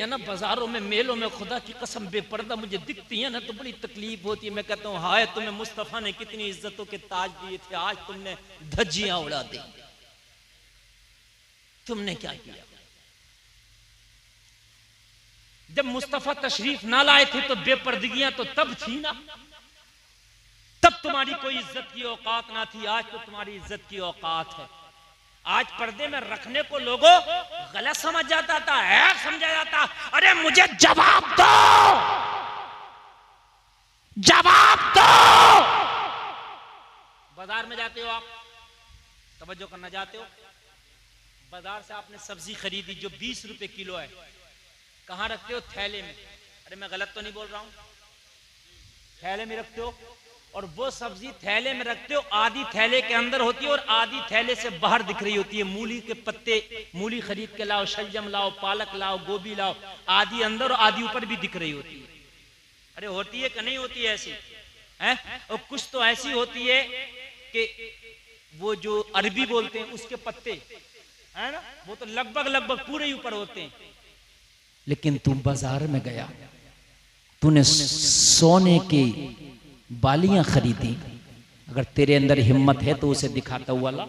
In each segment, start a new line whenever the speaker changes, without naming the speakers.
है ना, बाजारों में मेलों में खुदा की कसम बेपर्दा मुझे दिखती है ना तो बड़ी तकलीफ होती है। मैं कहता हूँ हाय तुम्हें मुस्तफा ने कितनी इज्जतों के ताज दिए थे, आज तुमने धज्जियां उड़ा दी। तुमने क्या किया? जब मुस्तफा तशरीफ ना लाए थे तो बेपर्दगियां तो तब थी ना, तब तुम्हारी कोई इज्जत की औकात ना थी। आज तो तुम्हारी इज्जत की औकात है। आज पर्दे में रखने को लोगों गलत समझ जाता था, है समझा जाता। अरे मुझे जवाब दो, जवाब दो। बाजार में जाते हो आप, तवज्जो करना, जाते हो बाजार से आपने सब्जी खरीदी जो 20 रुपए किलो है, कहां रखते हो? थैले में। अरे मैं गलत तो नहीं बोल रहा हूं? थैले में रखते हो और वो सब्जी थैले में रखते हो, आधी थैले के अंदर होती है और आधी थैले से बाहर दिख रही होती है। मूली के पत्ते, मूली खरीद के लाओ, शलजम लाओ, पालक लाओ, गोभी लाओ, आधी अंदर और आधी ऊपर भी दिख रही होती है। अरे होती है कि नहीं होती है ऐसी? है? और कुछ तो ऐसी होती है कि वो जो अरबी बोलते हैं उसके पत्ते है ना, वो तो लगभग पूरे ही ऊपर होते हैं। लेकिन तू बाजार में गया, तूने सोने की बालियां खरीदी, अगर तेरे अंदर हिम्मत है तो उसे दिखाता हुआ ला।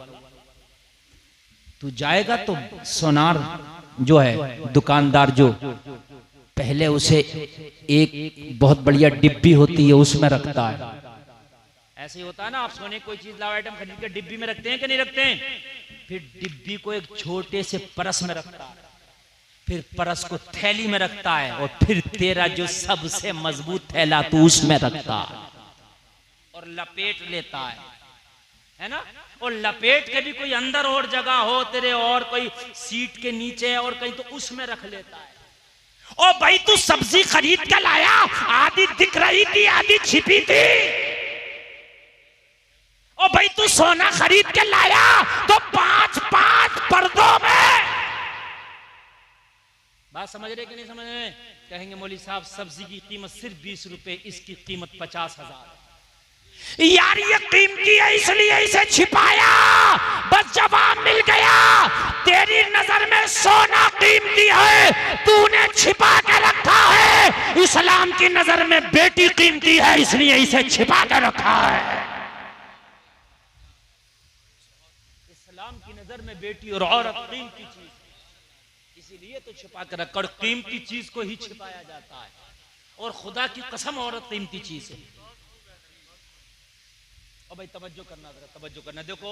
तू जाएगा तो सोनार जो है दुकानदार जो पहले उसे एक बहुत बढ़िया डिब्बी होती है उसमें रखता है। ऐसे ही होता है ना, आप सोने कोई चीज लाओ, आइटम खरीद के डिब्बी में रखते हैं कि नहीं रखते हैं? फिर डिब्बी को एक छोटे से परस में रखता है, फिर परस को थैली में रखता है और फिर तेरा जो सबसे मजबूत थैला तू उसमें रखता है और लपेट लेता है ना। और लपेट के भी कोई अंदर और जगह हो तेरे, और कोई सीट के नीचे और कहीं, तो उसमें रख लेता है। ओ भाई तू सब्जी खरीद के लाया, आधी दिख रही थी आधी छिपी थी। ओ भाई तू सोना खरीद के लाया तो 5-5 पर्दों में। बात समझ रहे कि नहीं समझ रहे? कहेंगे मौली साहब सब्जी की कीमत सिर्फ 20 रुपए, इसकी कीमत 50,000। यार ये कीमती है इसलिए इसे छिपाया, बस जवाब मिल गया। तेरी नजर में सोना कीमती है, तूने छिपा के रखा है। इस्लाम की नजर में बेटी कीमती है इसलिए इसे छिपा के रखा है। इस्लाम की नजर में बेटी और औरत कीमती चीज, इसीलिए तो छिपा कर रखा। कीमती चीज को ही छिपाया जाता है और खुदा की कसम औरत कीमती चीज है। और भाई तवज्जो करना, तवज्जो करना। देखो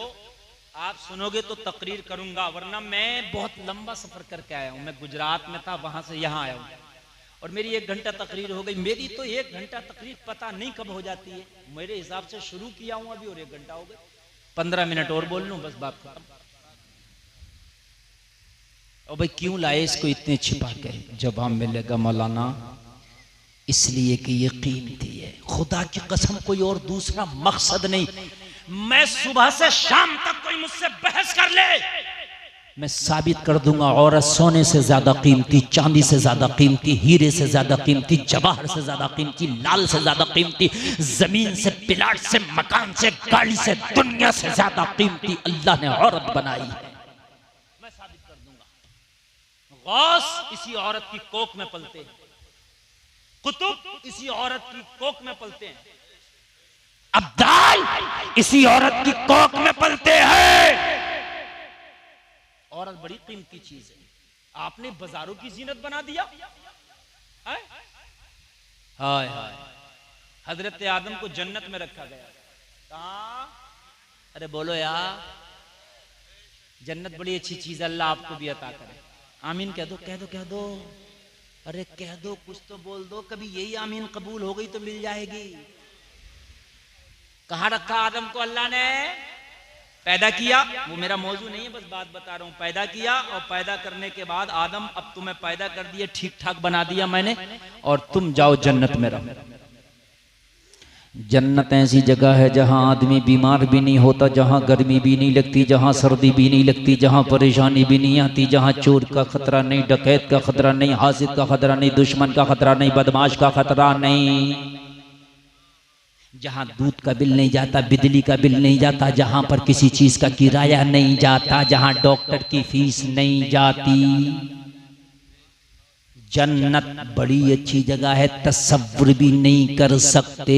आप सुनोगे तो तकरीर करूंगा, वरना मैं बहुत लंबा सफर करके आया हूं। मैं गुजरात में था, वहां से यहां आया हूं और मेरी 1 घंटा तकरीर हो गई। मेरी तो 1 घंटा तकरीर पता नहीं कब हो जाती है। मेरे हिसाब से शुरू किया हूं अभी और 1 घंटा हो गया। 15 मिनट और बोल लूं, बस बात खत्म। और भाई क्यों लाए इसको इतने छिपा के? जवाब मिलेगा मौलाना इसलिए कि ये कीमती है। खुदा की कसम कोई और दूसरा मकसद नहीं। मैं सुबह से शाम तक कोई मुझसे बहस कर ले, मैं साबित कर दूंगा औरत सोने से ज्यादा कीमती, चांदी से ज्यादा कीमती, हीरे से ज्यादा कीमती, जवाहर से ज्यादा कीमती, लाल से ज्यादा कीमती, जमीन से, प्लाट से, मकान से, गाड़ी से, दुनिया से ज्यादा कीमती अल्लाह ने औरत बनाई है। मैं साबित कर दूंगा। गौस इसी औरत की कोख में पलते हैं, कुतुब इसी औरत की कोख में पलते हैं, अब्दाल इसी औरत की कोख में पलते हैं। औरत बड़ी कीमती चीज है। आपने बाजारों की जीनत बना दिया। हाय हाय, हजरत आदम को जन्नत में रखा गया। कहां? अरे बोलो यार, जन्नत बड़ी अच्छी चीज, अल्लाह आपको भी अता करे। आमीन कह दो, कह दो, कह दो। अरे कह दो, कुछ तो बोल दो। कभी यही आमीन कबूल हो गई तो मिल जाएगी। कहां रखा आदम को अल्लाह ने? पैदा किया, वो मेरा मौजू नहीं है, बस बात बता रहा हूं। पैदा किया और पैदा करने के बाद आदम अब तुम्हें पैदा कर दिया, ठीक ठाक बना दिया मैंने, और तुम जाओ जन्नत में रहो। जन्नत ऐसी जगह है जहां आदमी बीमार भी नहीं होता, जहां गर्मी भी नहीं लगती, जहां सर्दी भी नहीं लगती, जहां परेशानी भी नहीं आती, जहां चोर का खतरा नहीं, डकैत का खतरा नहीं, हासिद का खतरा नहीं, दुश्मन का खतरा नहीं, बदमाश का खतरा नहीं, जहां दूध का बिल नहीं जाता, बिजली का बिल नहीं जाता, जहां पर किसी चीज का किराया नहीं जाता, जहां डॉक्टर की फीस नहीं जाती,
जन्नत बड़ी अच्छी जगह है, तसव्वुर भी नहीं कर सकते।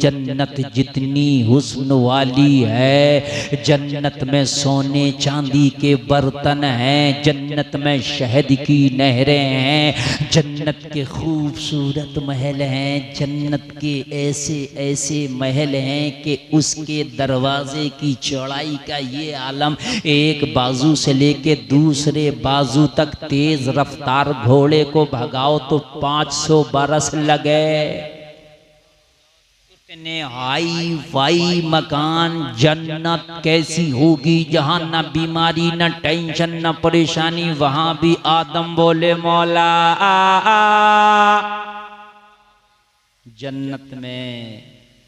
जन्नत जितनी हुस्न वाली है, जन्नत में सोने चांदी के बर्तन हैं, जन्नत में शहद की नहरें हैं, जन्नत के खूबसूरत महल हैं, जन्नत के ऐसे ऐसे महल हैं कि उसके दरवाजे की चौड़ाई का ये आलम, एक बाजू से लेके दूसरे बाजू तक तेज रफ्तार घोड़े को भगाओ तो 500 बरस लगे। इतने हाई फाई मकान। जन्नत कैसी होगी जहां न बीमारी न टेंशन न परेशानी। वहां भी आदम बोले मौला जन्नत में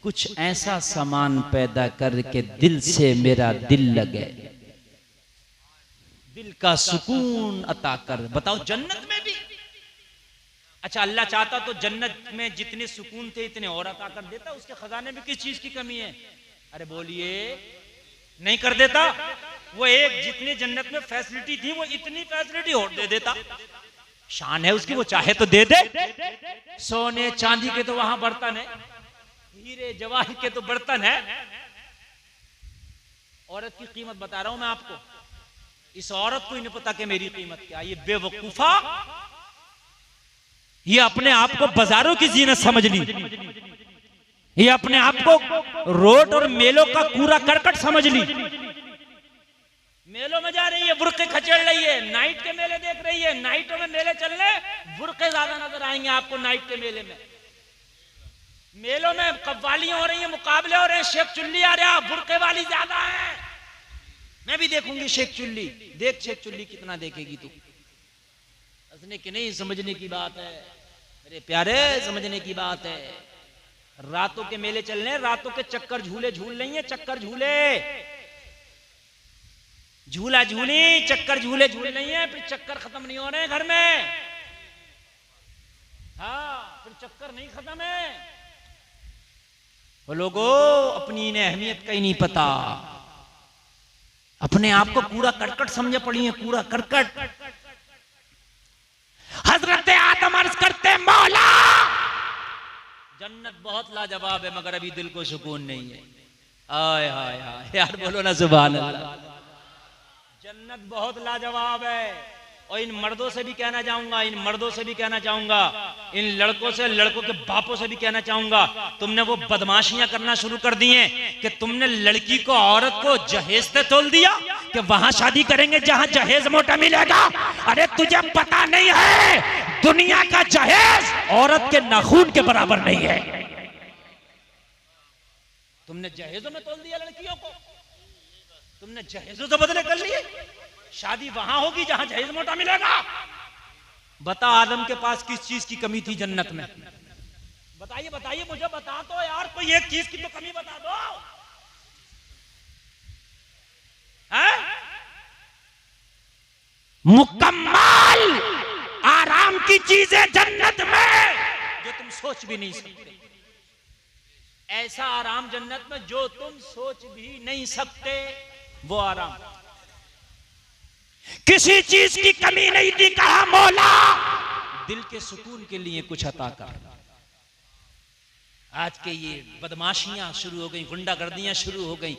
कुछ ऐसा सामान पैदा करके दिल से मेरा दिल लगे, दिल का सुकून अता कर। बताओ जन्नत में भी। अच्छा, अल्लाह चाहता तो जन्नत में जितने सुकून थे इतने और अता कर देता। उसके खजाने में किस चीज की कमी है? अरे बोलिए, नहीं कर देता? वो एक जितनी जन्नत में फैसिलिटी थी वो इतनी फैसिलिटी और दे देता। शान है उसकी, वो चाहे तो दे दे। सोने चांदी के तो वहां बर्तन है, हीरे जवाहर के तो बर्तन है। औरत की कीमत बता रहा हूं मैं आपको। इस औरत को ही नहीं पता कि मेरी कीमत क्या। ये बेवकूफा, ये अपने आप को बाजारों की जीनत समझ ली, ये अपने आप को रोड और मेलों का कूड़ा करकट समझ ली। मेलों में जा रही है, बुर्के खचेड़ रही है, नाइट के मेले देख रही है। नाइटों में मेले चल रहे, बुर्के ज्यादा नजर आएंगे आपको नाइट के मेले में। मेलों में कव्वालियां हो रही है, मुकाबले हो रहे हैं, शेख चुल्ली आ रहा, बुर्के वाली ज्यादा है। मैं भी देखूंगी शेख चुल्ली। देख शेख चुल्ली कितना देखेगी तू। हंसने की नहीं, समझने की बात है मेरे प्यारे, समझने की बात है। रातों के मेले चल रहे हैं, रातों के चक्कर झूले झूल रही है, चक्कर झूले, झूला झूली, चक्कर झूले झूल रही है। फिर चक्कर खत्म नहीं हो रहे हैं घर में। हाँ, फिर चक्कर नहीं खत्म है। वो लोगों अपनी इन्हें अहमियत का ही नहीं पता, अपने आप को कूड़ा करकट समझे पड़ी है, कूड़ा करकट। हजरत आदम अर्ज करते मौला जन्नत बहुत लाजवाब है मगर अभी दिल को सुकून नहीं है। आय हाय हाय यार, बोलो ना सुभान अल्लाह। जन्नत बहुत लाजवाब है। और इन मर्दों से भी कहना चाहूंगा, इन मर्दों से भी कहना चाहूंगा, इन लड़कों से, लड़कों के बापों से भी कहना चाहूंगा, तुमने वो बदमाशियां करना शुरू कर दी हैं कि तुमने लड़की को, औरत को जहेज से तोल दिया कि वहां शादी करेंगे जहां जहेज मोटा मिलेगा। अरे तुझे पता नहीं है दुनिया का जहेज औरत के नाखून के बराबर नहीं है। तुमने जहेजों में तोल दिया लड़कियों को, तुमने जहेजों से बदले कर लिए। शादी वहां होगी जहां जहेज मोटा मिलेगा। बता आदम के पास किस चीज की कमी थी जन्नत में? बताइए बताइए, मुझे बता दो यार, कोई एक चीज की तो कमी बता दो। मुकम्मल आराम की चीजें जन्नत में जो तुम सोच भी नहीं सकते। ऐसा आराम जन्नत में जो तुम सोच भी नहीं सकते, वो आराम। किसी चीज की कमी नहीं थी। कहा मौला दिल के सुकून के लिए कुछ अता कर। आज के ये बदमाशियां शुरू हो गई, गुंडागर्दियां शुरू हो गई।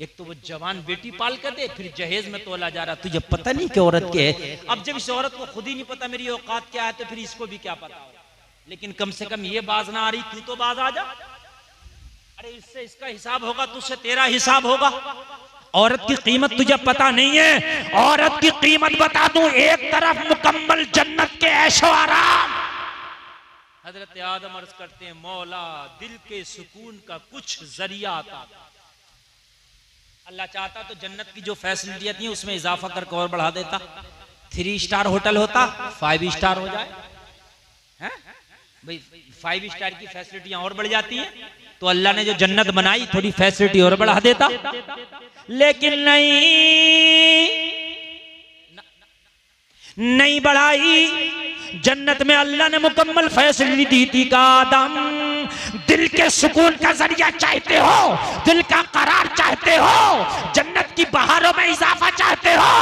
एक तो वो जवान बेटी पाल कर दे, फिर जहेज में तोला जा रहा। तुझे पता नहीं कि औरत के है। अब जब इस औरत को खुद ही नहीं पता मेरी औकात क्या है, तो फिर इसको भी क्या पता होगा। लेकिन कम से कम ये बाज ना आ रही, तू तो बाज आ जा। अरे इससे इसका हिसाब होगा, तुझसे तेरा हिसाब होगा। औरत की कीमत तुझे पता नहीं है। औरत की कीमत बता दूं, एक तरफ मुकम्मल जन्नत के ऐशो आराम। हजरत आदम अर्ज करते हैं मौला दिल के सुकून का कुछ जरिया आता। अल्लाह चाहता तो जन्नत की जो फैसिलिटियां थी उसमें इजाफा करके और बढ़ा देता। 3 स्टार होटल होता, 5 स्टार हो जाए। भाई 5 स्टार की फैसिलिटियां और बढ़ जाती हैं, तो अल्लाह ने जो जन्नत बनाई थोड़ी फैसिलिटी और बढ़ा देता। लेकिन नहीं बढ़ाई। जन्नत में अल्लाह ने मुकम्मल फैसिलिटी दी थी का आदम दिल के सुकून का जरिया चाहते हो, दिल का करार चाहते हो, जन्नत की बहारों में इजाफा चाहते हो,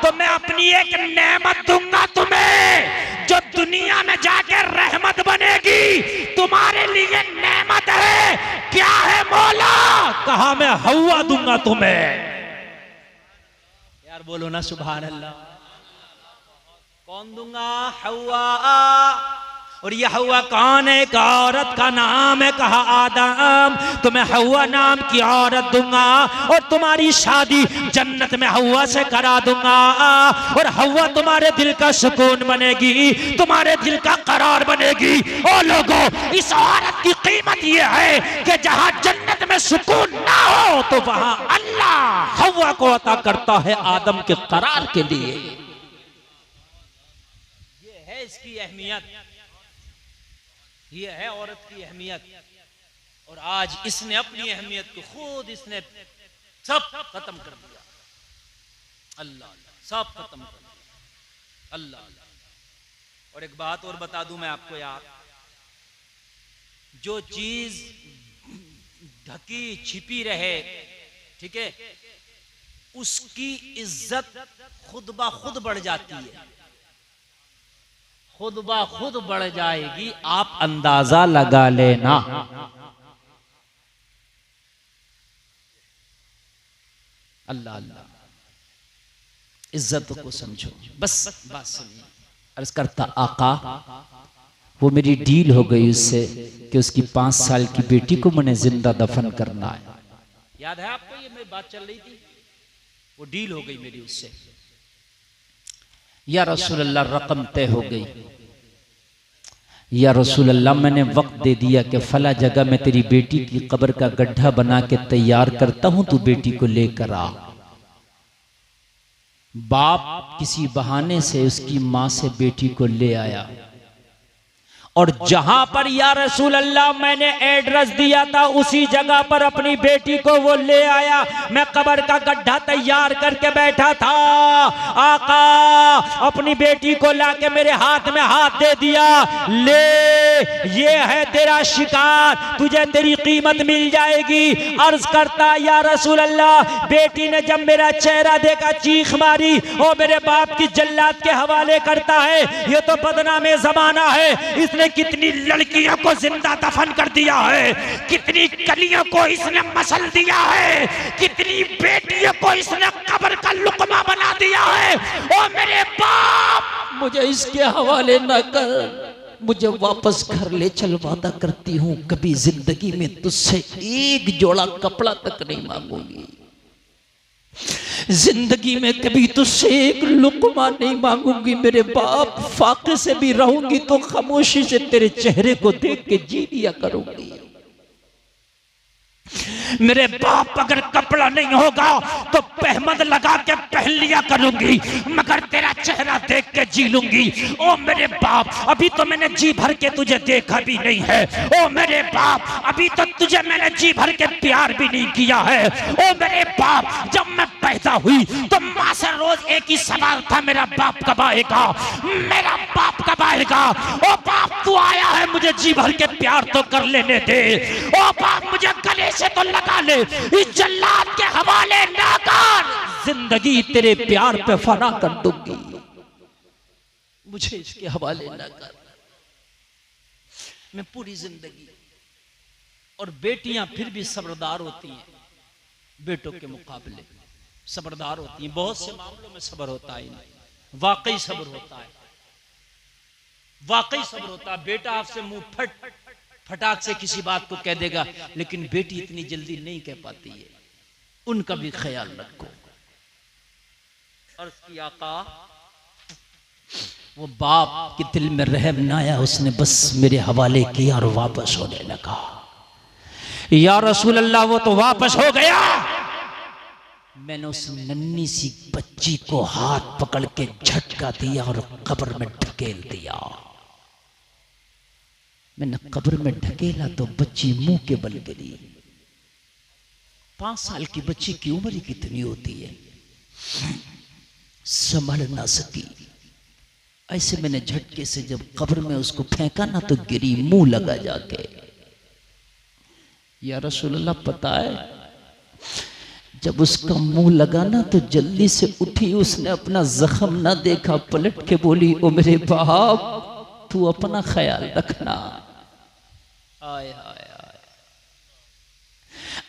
तो मैं अपनी एक नेमत दूंगा तुम्हें जो दुनिया में जाके रहमत बनेगी, तुम्हारे लिए नेमत है। क्या है मौला? कहा मैं हवा दूंगा तुम्हें। यार बोलो ना सुभान अल्लाह। कौन दूंगा? हवा। और यह हवा कौन है? एक औरत का नाम है। कहा आदम, तुम्हें हवा नाम की औरत दूंगा और तुम्हारी शादी जन्नत में हवा से करा दूंगा। और हवा तुम्हारे दिल का सुकून बनेगी, तुम्हारे दिल का करार बनेगी। ओ लोगों, इस औरत की कीमत यह है कि जहां जन्नत में सुकून ना हो तो वहां अल्लाह हवा को अता करता है आदम के करार के लिए। ये है इसकी अहमियत, ये है औरत की अहमियत। और आज इसने अपनी अहमियत को खुद इसने सब खत्म कर दिया। अल्लाह, सब खत्म कर दिया। अल्लाह। और एक बात और बता दूं मैं आपको यार, जो चीज ढकी छिपी रहे, ठीक है, उसकी इज्जत खुद ब खुद बढ़ जाती है, खुद ब खुद बढ़ जाएगी। आप अंदाजा लगा लेना। अल्लाह अल्लाह, इज्जत को समझो। बस बात सुनिए। अर्ज करता, आका वो मेरी डील हो गई उससे कि उसकी 5 साल की बेटी को मैंने जिंदा दफन करना है। याद है आपको? ये मेरी बात चल रही थी, वो डील हो गई मेरी उससे। या रसूल अल्लाह, रकम तय हो गई। या रसूल अल्लाह, मैंने वक्त दे दिया कि फला जगह मैं तेरी बेटी की कब्र का गड्ढा बना के तैयार करता हूं, तू बेटी को लेकर आ। बाप किसी बहाने से उसकी मां से बेटी को ले आया और जहां पर या रसूल अल्लाह मैंने एड्रेस दिया था उसी जगह पर अपनी बेटी को वो ले आया। मैं कब्र का गड्ढा तैयार करके बैठा था, आका अपनी बेटी को लाके मेरे हाथ में हाथ दे दिया, ले ये है तेरा शिकार, तुझे तेरी कीमत मिल जाएगी। अर्ज करता, या रसूल अल्लाह, बेटी ने जब मेरा चेहरा देखा चीख मारी और मेरे बाप की जल्लाद के हवाले करता है, ये तो बदनामे जमाना है, इसने कितनी लड़कियों को जिंदा दफन कर दिया है, कितनी कलियों को इसने मसल दिया है, कितनी बेटियों को इसने कब्र का लुकमा बना दिया है। ओ मेरे बाप, मुझे इसके हवाले न कर, मुझे वापस घर ले चल, वादा करती हूं कभी जिंदगी में तुझसे एक जोड़ा कपड़ा तक नहीं मांगूंगी, जिंदगी में कभी तुझसे एक लुकमा नहीं मांगूंगी। मेरे बाप, फाके से भी रहूंगी तो खामोशी से तेरे चेहरे को देख के जी लिया करूंगी। मेरे बाप, अगर कपड़ा नहीं होगा तो पहमद लगा के पहन लिया करूंगी, मगर तेरा चेहरा देख के जी लूंगी। ओ मेरे बाप, अभी तो मैंने जी भर के तुझे देखा भी नहीं है। ओ मेरे बाप, अभी तो तुझे मैंने जी भर के प्यार भी नहीं किया है। ओ मेरे बाप, जब मैं पैदा हुई तो माँ से रोज एक ही सवाल था, मेरा बाप कब आएगा, मेरा बाप कब आएगा। ओ बाप, तू आया है, मुझे जी भर के प्यार तो कर लेने दे। ओ बाप, मुझे गले से तो लगा ले, इस जल्लाद के हवाले ना कर, जिंदगी तेरे प्यार पे फना कर दूंगी, मुझे इसके हवाले ना कर, मैं पूरी जिंदगी। और बेटियां फिर भी सबरदार होती हैं, बेटों के मुकाबले सबरदार होती हैं, बहुत से मामलों में सब्र होता है, वाकई सब्र होता है, वाकई सब्र होता है। बेटा आपसे मुंह फटाक से किसी बात को कह देगा, लेकिन बेटी इतनी जल्दी नहीं कह पाती है, उनका भी ख्याल रखो। अर्ज़ किया, आका वो बाप के दिल में रहम ना आया, उसने बस मेरे हवाले किया और वापस होने लगा। या रसूल अल्लाह, वो तो वापस हो गया, मैंने उस नन्ही सी बच्ची को हाथ पकड़ के झटका दिया और कब्र में ढकेल दिया। मैंने कब्र में ढकेला तो बच्ची मुंह के बल गिरी। 5 साल की बच्ची की उम्र ही कितनी होती है, संभल ना सकी। ऐसे मैंने झटके से जब कब्र में उसको फेंका ना तो गिरी, मुंह लगा जाके। या रसूलुल्लाह, पता है जब उसका मुंह लगा ना तो जल्दी से उठी, उसने अपना जख्म ना देखा, पलट के बोली, ओ मेरे बाप, तू अपना ख्याल रखना। आय आय आय।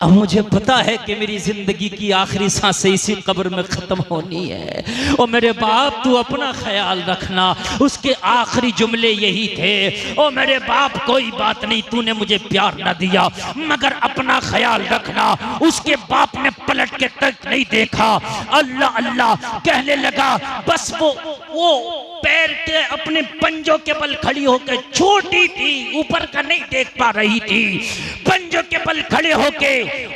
अब मुझे पता है कि मेरी जिंदगी की आखिरी सांसें इसी कब्र में खत्म होनी है। और मेरे बाप तू अपना ख्याल रखना। उसके आखिरी जुमले यही थे, ओ मेरे बाप कोई बात नहीं, तूने मुझे प्यार न दिया मगर अपना ख्याल रखना। उसके बाप ने पलट के तक नहीं देखा, अल्लाह अल्लाह कहने लगा। बस वो पैर के अपने पंजों के बल खड़ी होकर, छोटी थी ऊपर का नहीं देख पा रही थी, पंजों के बल खड़े होके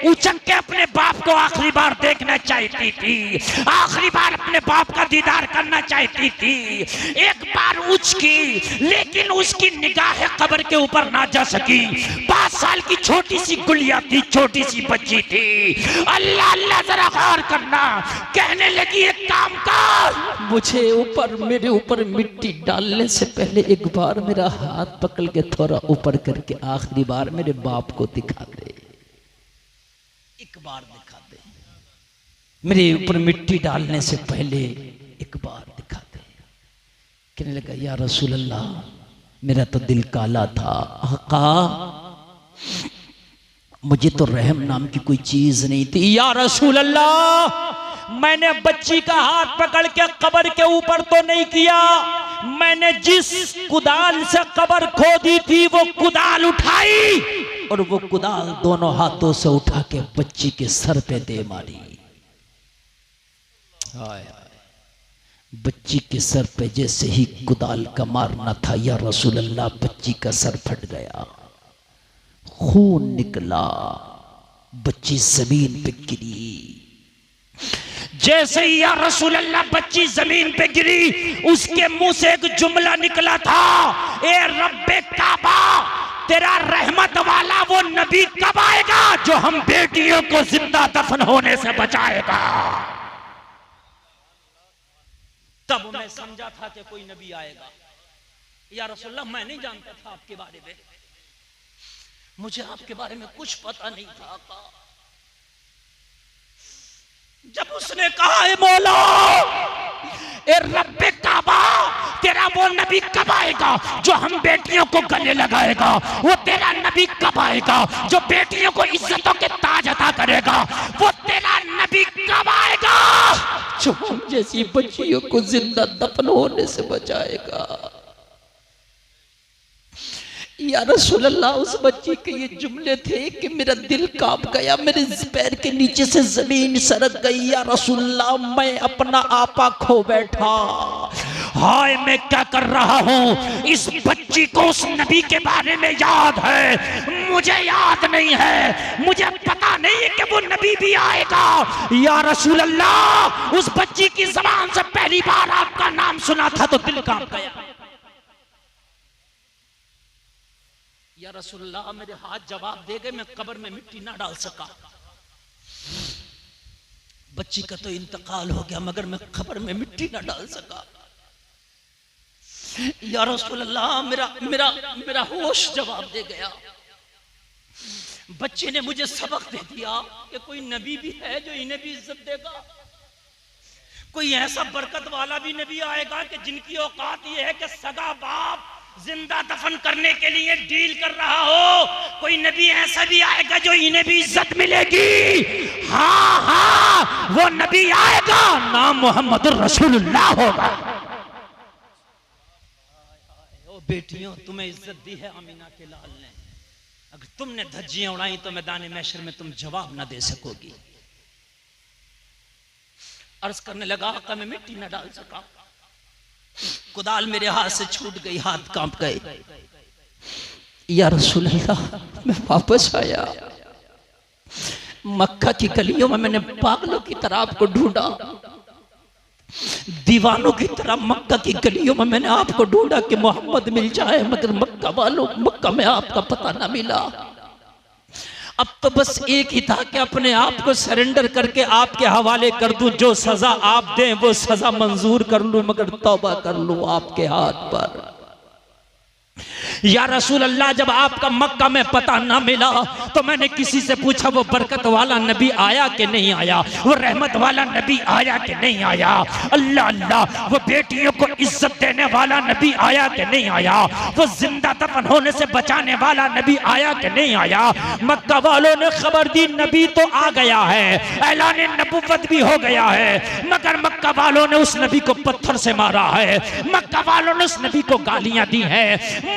उछक के अपने बाप को आखिरी बार देखना चाहती थी, आखिरी बार अपने बाप का दीदार करना चाहती थी। एक बार उछकी लेकिन उसकी निगाह कब्र के ऊपर ना जा सकी। 5 साल की छोटी सी गुड़िया थी, छोटी सी बच्ची थी। अल्लाह अल्लाह जरा गौर करना, कहने लगी एक काम कर, मुझे ऊपर, मेरे ऊपर मिट्टी डालने से पहले एक बार मेरा हाथ पकड़ के थोड़ा ऊपर करके आखिरी बार मेरे बाप को दिखा दे, एक बार दिखा दे, मेरे ऊपर मिट्टी डालने से पहले एक बार दिखा दे। कहने लगा या रसूल अल्लाह मेरा तो दिल काला था, आका मुझे तो रहम नाम की कोई चीज नहीं थी। या रसूल अल्लाह मैंने बच्ची का हाथ पकड़ के कब्र के ऊपर तो नहीं किया, मैंने जिस कुदाल से कब्र खोदी थी वो कुदाल उठाई और वो कुदाल दोनों हाथों से उठा के बच्ची के सर पे दे मारी। बच्ची के सर पे जैसे ही कुदाल का मारना था, या रसूल अल्लाह बच्ची का सर फट गया, खून निकला, बच्ची जमीन पे गिरी। जैसे ही या रसूल अल्लाह बच्ची जमीन पे गिरी, उसके मुंह से एक जुमला निकला था, ए रब्बे काबा तेरा रहमत वाला वो नबी कब आएगा जो हम बेटियों को जिंदा दफन होने से बचाएगा। तब मैं समझा था कि कोई नबी आएगा। या रसूलल्लाह मैं नहीं जानता था आपके बारे में, मुझे आपके बारे में कुछ पता नहीं था। जब उसने कहा है मौला ए रब्बे काबा तेरा वो नबी कब आएगा जो हम बेटियों को गले लगाएगा, वो तेरा नबी कब आएगा जो बेटियों को इज्जतों के ताज अता करेगा, वो तेरा नबी कब आएगा जो हम जैसी बच्चियों को जिंदा दफन होने से बचाएगा। या रसूल अल्लाह उस बच्ची के ये जुमले थे कि मेरा दिल कांप गया, मेरे पैर के नीचे से जमीन सरक गई। या रसूल अल्लाह मैं अपना आपा खो बैठा, हाय मैं क्या कर रहा हूँ। इस बच्ची को उस नबी के बारे में याद है, मुझे याद नहीं है, मुझे पता नहीं है कि वो नबी भी आएगा। या रसूल अल्लाह उस बच्ची की ज़बान से पहली बार आपका नाम सुना था तो दिल कांप गया। या रसूलल्लाह मेरे हाथ जवाब दे गए, मैं कब्र में मिट्टी ना डाल सका। बच्ची का तो इंतकाल हो गया मगर मैं कब्र में मिट्टी ना डाल सका। या रसूलल्लाह मेरा मेरा मेरा होश जवाब दे गया। बच्चे ने मुझे सबक दे दिया कि कोई नबी भी है जो इन्हें भी इज्जत देगा, कोई ऐसा बरकत वाला भी नबी आएगा कि जिनकी औकात ये है कि सगा बाप जिंदा दफन करने के लिए डील कर रहा हो। कोई नबी ऐसा भी आएगा जो इन्हें भी इज्जत मिलेगी। हाँ हाँ वो नबी आएगा, नाम मोहम्मद रसूलुल्लाह होगा। ओ बेटियों तुम्हें इज्जत दी है अमीना के लाल ने, अगर तुमने धज्जियां उड़ाई तो मैदान महशर में तुम जवाब ना दे सकोगी। अर्ज करने लगा आका मैं मिट्टी ना डाल सका, कुदाल मेरे हाथ से छूट गई, हाथ कांप गए। या रसूल अल्लाह मैं वापस आया, मक्का की गलियों में मैंने पागलों की तरह आपको ढूंढा, दीवानों की तरह मक्का की गलियों में मैंने आपको ढूंढा कि मोहम्मद मिल जाए, मगर मक्का वालों मक्का में आपका पता ना मिला। अब तो बस एक ही था कि अपने आप को सरेंडर करके आपके हवाले कर दूं, जो सजा आप दें वो सजा मंजूर कर लूं, मगर तौबा कर लूं आपके हाथ पर। या रसूल अल्लाह जब आपका मक्का में पता ना मिला तो मैंने किसी से पूछा वो बरकत वाला नबी आया कि नहीं आया, वो रहमत वाला नबी आया कि नहीं आया। अल्लाह अल्लाह, वो बेटियों को इज्जत देने वाला नबी आया कि नहीं आया, वो जिंदा दफन होने से बचाने वाला नबी आया कि नहीं आया। मक्का वालों ने खबर दी नबी तो आ गया है, ऐलान नबुव्वत भी हो गया है, मगर मक्का वालों ने उस नबी को पत्थर से मारा है, मक्का वालों ने उस नबी को गालियां दी है,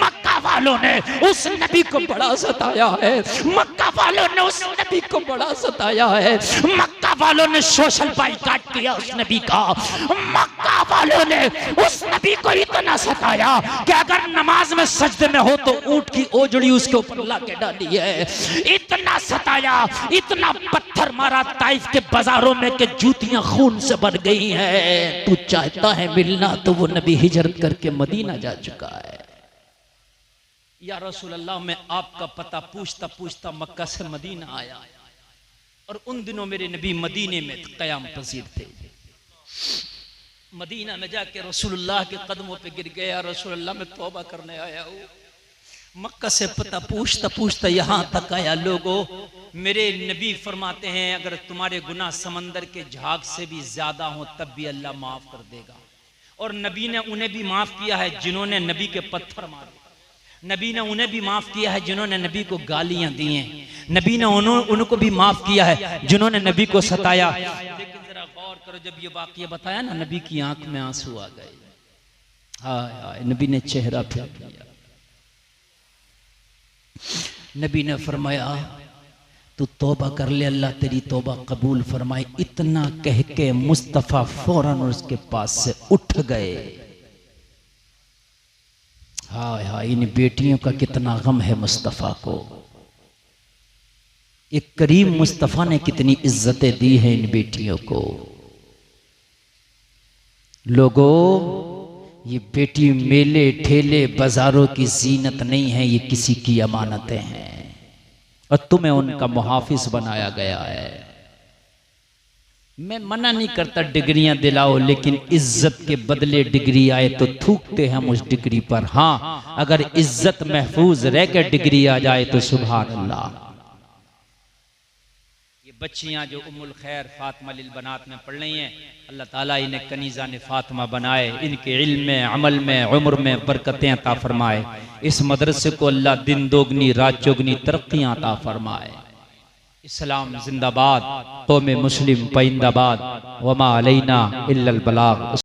मक्का वालों ने उस नबी को बड़ा सताया है, मक्का वालों ने उस नबी को बड़ा सताया है, मक्का वालों ने सोशल बाइकाट किया उस नबी का, मक्का वालों ने उस नबी को इतना सताया कि अगर नमाज में सजदे में हो तो ऊंट की ओजड़ी उसके ऊपर ला के डाली है। इतना सताया, इतना पत्थर मारा ताइफ के बाजारों में कि जूतियां खून से भर गई हैं। तू चाहता है मिलना तो वो नबी हिजरत करके मदीना जा चुका है। या रसूल अल्लाह, मैं आपका पता पूछता पूछता मक्का से मदीना आया और उन दिनों मेरे नबी मदीने में क़याम पसीर थे। मदीना में जाके रसूलुल्लाह के कदमों पे गिर गया, रसूलुल्लाह मैं तौबा करने आया हूँ। मक्का से पता पूछता पूछता यहाँ तक आया। लोगों, मेरे नबी फरमाते हैं अगर तुम्हारे गुनाह समंदर के झाग से भी ज्यादा हो तब भी अल्लाह माफ कर देगा। और नबी ने उन्हें भी माफ किया है जिन्होंने नबी के पत्थर मारे, नबी ने उन्हें भी माफ किया है जिन्होंने नबी को गालियां दी हैं, नबी ने उनको भी माफ किया है जिन्होंने नबी को सताया। लेकिन जरा गौर करो, जब ये वाकया बताया ना, नबी की आंख में आंसू आ गए। हाय हाय, नबी ने चेहरा फेर लिया। नबी ने फरमाया तू तौबा कर ले, अल्लाह तेरी तौबा कबूल फरमाए। इतना कह के मुस्तफा फौरन उसके पास से उठ गए। हाय हाय, इन बेटियों का कितना गम है मुस्तफा को। एक करीम मुस्तफा ने कितनी इज्जतें दी हैं इन बेटियों को। लोगों, ये बेटी मेले ठेले बाजारों की जीनत नहीं है, ये किसी की अमानतें हैं और तुम्हें उनका मुहाफिज बनाया गया है। मैं मना नहीं करता डिग्रियां दिलाओ, लेकिन इज्जत के बदले डिग्री आए तो थूकते हम उस डिग्री पर। हाँ, अगर इज्जत महफूज रह के डिग्री आ जाए तो सुभान अल्लाह। ये बच्चियां जो उम्मुल खैर फातिमा लिल बनात में पढ़ रही हैं, अल्लाह ताला इन्हें कनीज़ा ने फातिमा बनाए, इनके इल्म में, अमल में, उम्र में बरकतें अता फरमाए। इस मदरसे को अल्लाह दिन दोगनी रात चौगनी तरक्कियां अता फरमाए। इस्लाम जिंदाबाद, कौम मुस्लिम पाइंदाबाद, वमा अलैना इल्लल बलाग।